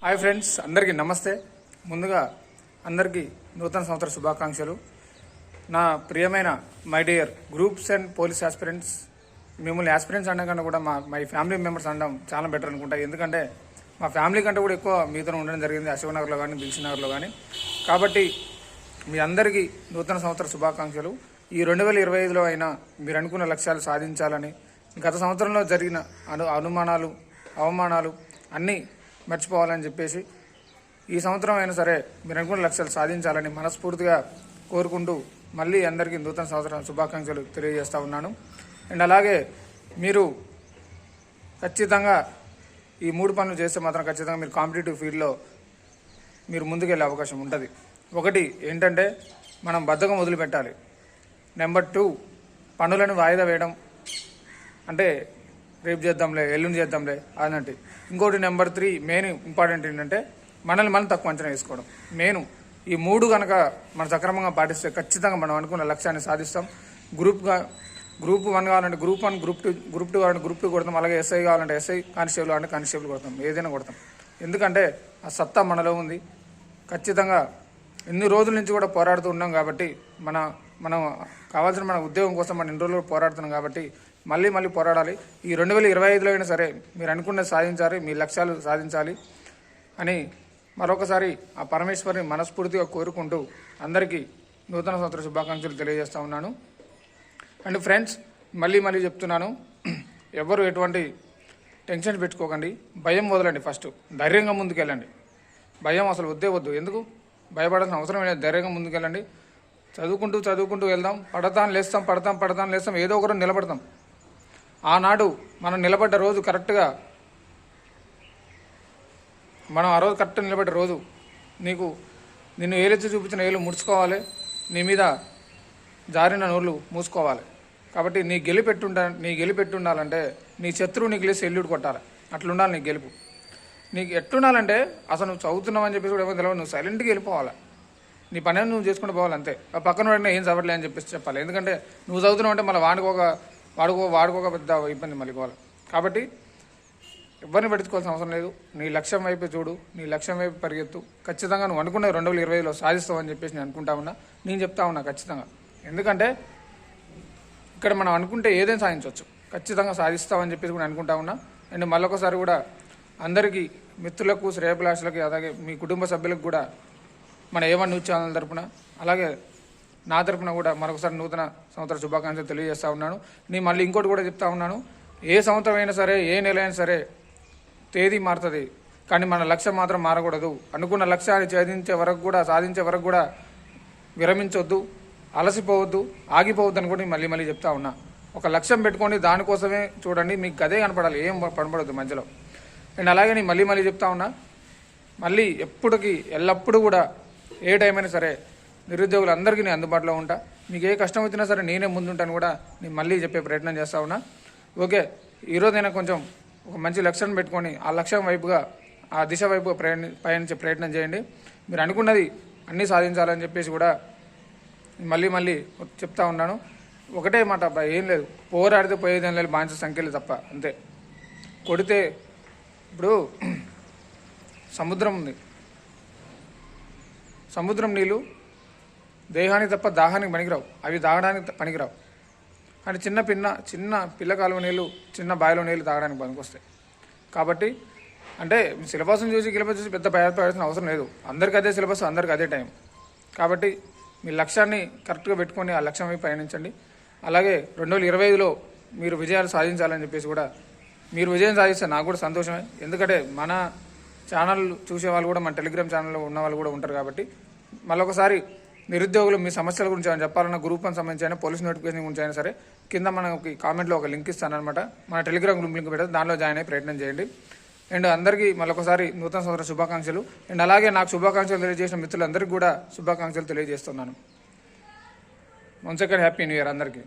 Hi friends, అందరికీ నమస్తే. ముందుగా అందరికీ నూతన సంవత్సర శుభాకాంక్షలు. నా ప్రియమైన my dear groups and police aspirants, మిమ్మల్ని ఆస్పిరెంట్స్ అనడం కన్నా కూడా మై ఫ్యామిలీ మెంబర్స్ అనడం చాలా బెటర్ అనుకుంటా. ఎందుకంటే మా ఫ్యామిలీ కంటే కూడా ఎక్కువ మీతో ఉండడం జరిగింది అశోక్నగర్లో కానీ దిల్షుక్నగర్లో కానీ. కాబట్టి మీ అందరికీ నూతన సంవత్సర శుభాకాంక్షలు. ఈ 2025లో అయినా మీరు అనుకున్న లక్ష్యాలు సాధించాలని, గత సంవత్సరంలో జరిగిన అనుమానాలు అవమానాలు అన్నీ మర్చిపోవాలని చెప్పేసి ఈ సంవత్సరం అయినా సరే మీరు అనుకున్న లక్ష్యాలు సాధించాలని మనస్ఫూర్తిగా కోరుకుంటూ మళ్ళీ అందరికీ నూతన సంవత్సరం శుభాకాంక్షలు తెలియజేస్తూ ఉన్నాను. అండ్ అలాగే మీరు ఖచ్చితంగా ఈ 3 పనులు చేస్తే మాత్రం ఖచ్చితంగా మీరు కాంపిటేటివ్ ఫీల్డ్లో మీరు ముందుకెళ్ళే అవకాశం ఉంటుంది. ఒకటి ఏంటంటే మనం బద్ధకం వదిలిపెట్టాలి. నెంబర్ 2, పనులను వాయిదా వేయడం, అంటే రేపు చేద్దాంలే ఎల్లుండి చేద్దాంలే అన్నట్టు. ఇంకోటి నెంబర్ 3 మెయిన్ ఇంపార్టెంట్ ఏంటంటే మనల్ని మనం తక్కువ అంచనా వేసుకోవడం. మెయిన్ ఈ 3 కనుక మనం సక్రమంగా పాటిస్తే ఖచ్చితంగా మనం అనుకున్న లక్ష్యాన్ని సాధిస్తాం. గ్రూప్ 1 కావాలంటే గ్రూప్ 1, గ్రూప్ 2 కావాలంటే గ్రూప్ 2 కొడతాం. అలాగే ఎస్ఐ కావాలంటే ఎస్ఐ, కానిస్టేబుల్ కావాలంటే కానిస్టేబుల్ కొడతాం. ఏదైనా కొడతాం. ఎందుకంటే ఆ సత్తా మనలో ఉంది. ఖచ్చితంగా ఎన్ని రోజుల నుంచి కూడా పోరాడుతూ ఉన్నాం కాబట్టి మనం కావాల్సిన మన ఉద్యోగం కోసం మనం ఎన్ని రోజులు పోరాడుతున్నాం కాబట్టి మళ్ళీ పోరాడాలి. ఈ 2025లో అయినా సరే మీరు అనుకున్నది సాధించాలి, మీ లక్ష్యాలు సాధించాలి అని మరొకసారి ఆ పరమేశ్వరిని మనస్ఫూర్తిగా కోరుకుంటూ అందరికీ నూతన సంవత్సర శుభాకాంక్షలు తెలియజేస్తూ ఉన్నాను. అండ్ ఫ్రెండ్స్, మళ్ళీ చెప్తున్నాను, ఎవరు ఎటువంటి టెన్షన్ పెట్టుకోకండి, భయం వదలండి. ఫస్ట్ ధైర్యంగా ముందుకెళ్ళండి. భయం అసలు వద్దు. ఎందుకు భయపడాల్సిన అవసరం లేదు. ధైర్యంగా ముందుకెళ్ళండి. చదువుకుంటూ వెళ్దాం. పడతాం లేస్తాం, ఏదో ఒకరు నిలబడతాం. ఆనాడు మనం నిలబడ్డ రోజు కరెక్ట్గా, మనం ఆ రోజు కరెక్ట్గా నిలబడ్డ రోజు నిన్ను ఏలెత్తి చూపించిన ఏలు ముడుచుకోవాలి, నీ మీద జారిన నోళ్ళు మూసుకోవాలి. కాబట్టి నీ గెలిపెట్టుండాలంటే నీ శత్రువు నీకు లేసి ఎల్లుడు కొట్టాలి. అట్లుండాలి నీ గెలుపు. నీకు ఎట్లుండాలంటే అసలు నువ్వు చదువుతున్నావు అని చెప్పేసి కూడా ఏమో తెలియదు, నువ్వు సైలెంట్గా వెళ్ళిపోవాలి. నీ పని నువ్వు చేసుకుంటూ పోవాలి అంతే. ఆ పక్కన వాడిని ఏం చదవట్లే అని చెప్పేసి చెప్పాలి. ఎందుకంటే నువ్వు చదువుతున్నావు అంటే మళ్ళీ వాడుకోక పెద్ద ఇబ్బంది మళ్ళీ పోవాలి. కాబట్టి ఎవరిని పట్టించుకోవాల్సిన అవసరం లేదు. నీ లక్ష్యం వైపే చూడు, నీ లక్ష్యం వైపు పరిగెత్తు. ఖచ్చితంగా నువ్వు అనుకున్నది 2025లో సాధిస్తావని చెప్పేసి నేను చెప్తా ఉన్నా ఖచ్చితంగా. ఎందుకంటే ఇక్కడ మనం అనుకుంటే ఏదైనా సాధించవచ్చు, ఖచ్చితంగా సాధిస్తామని చెప్పేసి కూడా అనుకుంటా ఉన్నా. అండ్ మళ్ళొకసారి కూడా అందరికీ, మిత్రులకు, శ్రేయభిలాషులకి, అలాగే మీ కుటుంబ సభ్యులకు కూడా మన A1 న్యూస్ ఛానల్ తరపున, అలాగే నా తరపున కూడా మరొకసారి నూతన సంవత్సర శుభాకాంక్షలు తెలియజేస్తూ ఉన్నాను. నేను మళ్ళీ ఇంకోటి కూడా చెప్తా ఉన్నాను, ఏ సంవత్సరం అయినా సరే, ఏ నెల అయినా సరే తేదీ మారుతుంది, కానీ మన లక్ష్యం మాత్రం మారకూడదు. అనుకున్న లక్ష్యాన్ని సాధించే వరకు కూడా విరమించొద్దు, అలసిపోవద్దు, ఆగిపోవద్దు అని కూడా మళ్ళీ చెప్తా ఉన్నా. ఒక లక్ష్యం పెట్టుకొని దానికోసమే చూడండి, మీకు గదే కనపడాలి, ఏం కనపడద్దు మధ్యలో. అండ్ అలాగే నేను మళ్ళీ చెప్తా ఉన్నా, మళ్ళీ ఎల్లప్పుడూ కూడా ఏ టైం అయినా సరే నిరుద్యోగులందరికీ నేను అందుబాటులో ఉంటా. మీకు ఏ కష్టం వచ్చినా సరే నేనే ముందుంటాను కూడా నేను మళ్ళీ చెప్పే ప్రయత్నం చేస్తూ ఉన్నా. ఓకే, ఈరోజైనా కొంచెం ఒక మంచి లక్ష్యం పెట్టుకొని ఆ లక్ష్యం వైపుగా, ఆ దిశ వైపుగా పయనించే ప్రయత్నం చేయండి. మీరు అనుకున్నది అన్నీ సాధించాలని చెప్పేసి కూడా మళ్ళీ చెప్తా ఉన్నాను. ఒకటే మాట అబ్బాయి, ఏం లేదు, పోరాడితే పోయేదేం లేదు, బానిస సంఖ్యలు తప్ప, అంతే. కొడితే ఇప్పుడు సముద్రం ఉంది, సముద్రం నీళ్ళు దేహానికి తప్ప దాహానికి పనికిరావు, అవి తాగడానికి పనికిరావు. కానీ చిన్న పిల్ల కాలువ నీళ్ళు, చిన్న బావిలో నీళ్ళు తాగడానికి పనికొస్తాయి. కాబట్టి అంటే సిలబస్ని చూసి పెద్ద భయపడాల్సిన అవసరం లేదు. అందరికీ అదే సిలబస్, అందరికీ అదే టైం. కాబట్టి మీ లక్ష్యాన్ని కరెక్ట్గా పెట్టుకొని ఆ లక్ష్యం వైపు పయనించండి. అలాగే 2025లో మీరు విజయాలు సాధించాలని చెప్పేసి కూడా, మీరు విజయం సాధిస్తే నాకు కూడా సంతోషమే. ఎందుకంటే మన ఛానల్ చూసే వాళ్ళు కూడా, మన టెలిగ్రామ్ ఛానల్లో ఉన్న వాళ్ళు కూడా ఉంటారు. కాబట్టి మళ్ళొకసారి నిరుద్యోగులు మీ సమస్యల గురించి ఏమైనా చెప్పాలన్నా, గ్రూప్ 1 సంబంధించి అయినా, పోలీస్ నోటిఫికేషన్ గురించి అయినా సరే, కింద మనకి కామెంట్లో ఒక లింక్ ఇస్తానమాట. మన టెలిగ్రామ్ గ్రూప్ లింక్ పెడితే దానిలో జాయిన్ అయ్యే ప్రయత్నం చేయండి. అండ్ అందరికీ మళ్ళొకసారి నూతన సంవత్సర శుభాకాంక్షలు. అండ్ అలాగే నాకు శుభాకాంక్షలు తెలియజేసిన మిత్రులందరికీ కూడా శుభాకాంక్షలు తెలియజేస్తున్నాను. Once second happy new year అందరికీ.